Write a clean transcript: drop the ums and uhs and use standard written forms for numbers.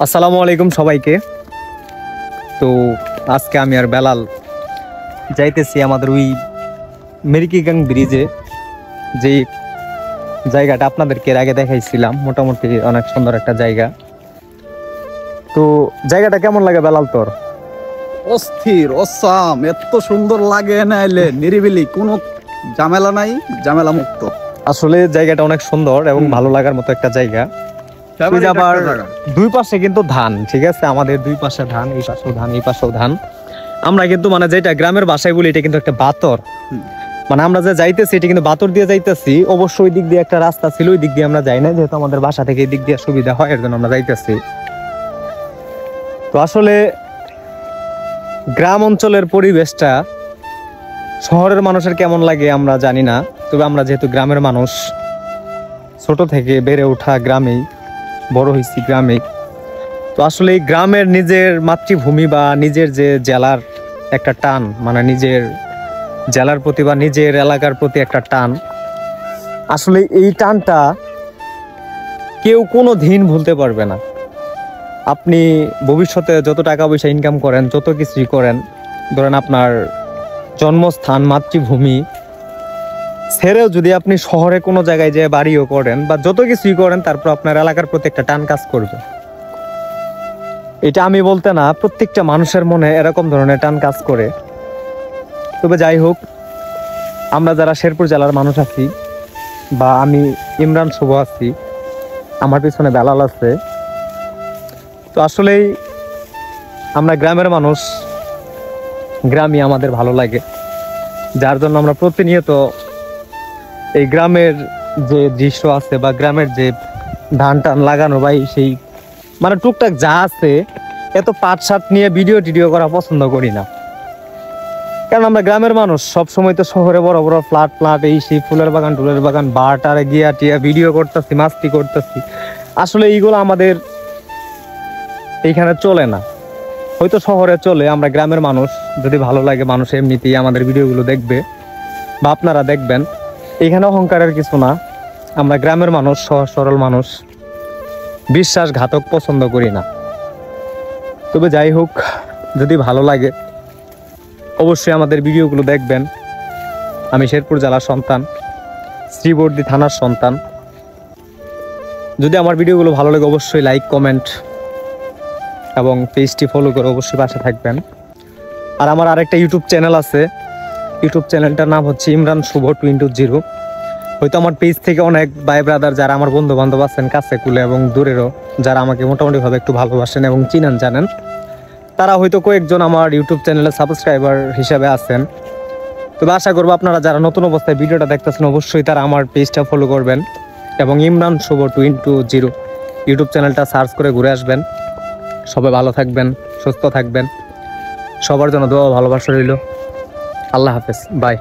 আসসালামু আলাইকুম সবাইকে। তো আজকে আমি আর বেলাল যাইতেছি আমাদের ওই মেরিকিগাং ব্রিজে, যে জায়গাটা আপনাদেরকে এর আগে দেখাইছিলাম। মোটামুটি অনেক সুন্দর একটা জায়গা। তো জায়গাটা কেমন লাগে বেলাল তোর? অস্থির অসাম, এত সুন্দর লাগে না এলে, নিরিবিলি, কোনো ঝামেলা নাই, ঝামেলা মুক্ত। আসলে জায়গাটা অনেক সুন্দর এবং ভালো লাগার মতো একটা জায়গা। আবার দুই পাশে কিন্তু ধান, ঠিক আছে, আমাদের দুই পাশে ধান, এই পাশেও ধান, এই পাশেও ধান। আমরা কিন্তু মানে যেটা গ্রামের ভাষায় বলি, এটা কিন্তু একটা বাতর। মানে আমরা যে যাইতেছি এটা কিন্তু বাতর দিয়ে যাইতেছি। অবশ্যই ওই দিক দিয়ে একটা রাস্তা ছিল, ওই দিক দিয়ে আমরা যাই না, যেহেতু আমাদের বাসা থেকে এই দিক দিয়ে সুবিধা হয়, এর জন্য আমরা যাইতেছি। তো আসলে গ্রাম অঞ্চলের পরিবেশটা শহরের মানুষের কেমন লাগে আমরা জানি না, তবে আমরা যেহেতু গ্রামের মানুষ, ছোট থেকে বেড়ে ওঠা গ্রামেই, বড় হয়েছি গ্রামে। তো আসলে এই গ্রামের নিজের মাতৃভূমি বা নিজের যে জেলার একটা টান, মানে নিজের জেলার প্রতি বা নিজের এলাকার প্রতি একটা টান, আসলে এই টানটা কেউ কোনো দিন ভুলতে পারবে না। আপনি ভবিষ্যতে যত টাকা পয়সা ইনকাম করেন, যত কিছুই করেন, ধরেন আপনার জন্মস্থান মাতৃভূমি ছেড়েও যদি আপনি শহরে কোনো জায়গায় যেয়ে বাড়িও করেন বা যত কিছুই করেন, তারপর আপনার এলাকার প্রতি একটা টান কাজ করবে। এটা আমি বলতে না, প্রত্যেকটা মানুষের মনে এরকম ধরনের টান কাজ করে। তবে যাই হোক, আমরা যারা শেরপুর জেলার মানুষ আছি, বা আমি ইমরান শুভ আছি, আমার পিছনে বেলাল আছে, তো আসলেই আমরা গ্রামের মানুষ, গ্রামই আমাদের ভালো লাগে, যার জন্য আমরা প্রতিনিয়ত এই গ্রামের যে দৃশ্য আছে বা গ্রামের যে ধান টান লাগানো বা সেই মানে টুকটাক যা আছে, এত পাট শাট নিয়ে ভিডিও টিডিও করা পছন্দ করি না। কারণ আমরা গ্রামের মানুষ, সব সময় তো শহরে বড় বড় ফ্ল্যাট এই সেই ফুলের বাগান টুলের বাগান বাটারে গিয়া টিয়া ভিডিও করতেছি, মাস্তি করতেছি। আসলে এইগুলো আমাদের এইখানে চলে না, হয়তো শহরে চলে। আমরা গ্রামের মানুষ, যদি ভালো লাগে মানুষ এমনিতেই আমাদের ভিডিওগুলো দেখবে বা আপনারা দেখবেন। এখানে অহংকারের কিছু না, আমরা গ্রামের মানুষ, সহজ সরল মানুষ, বিশ্বাসঘাতক পছন্দ করি না। তবে যাই হোক, যদি ভালো লাগে অবশ্যই আমাদের ভিডিওগুলো দেখবেন। আমি শেরপুর জেলার সন্তান, শ্রীবর্দী থানার সন্তান। যদি আমার ভিডিওগুলো ভালো লাগে অবশ্যই লাইক কমেন্ট এবং পেজটি ফলো করে অবশ্যই পাশে থাকবেন। আর আমার আরেকটা ইউটিউব চ্যানেল আছে, ইউটিউব চ্যানেলটার নাম হচ্ছে ইমরান শুভ 2.0। হয়তো আমার পেজ থেকে অনেক ভাই ব্রাদার, যারা আমার বন্ধু বান্ধব আছেন কাছে কুলে এবং দূরেরও, যারা আমাকে মোটামুটিভাবে একটু ভালোবাসেন এবং চিনেন জানেন, তারা হয়তো কয়েকজন আমার ইউটিউব চ্যানেলে সাবস্ক্রাইবার হিসেবে আছেন। তবে আশা করবো আপনারা যারা নতুন অবস্থায় ভিডিওটা দেখতেছেন অবশ্যই তারা আমার পেজটা ফলো করবেন এবং ইমরান শুভ 2.0 ইউটিউব চ্যানেলটা সার্চ করে ঘুরে আসবেন। সবাই ভালো থাকবেন, সুস্থ থাকবেন, সবার জন্য দোয়া ভালোবাসা রইল। আল্লাহ হাফেজ, বাই।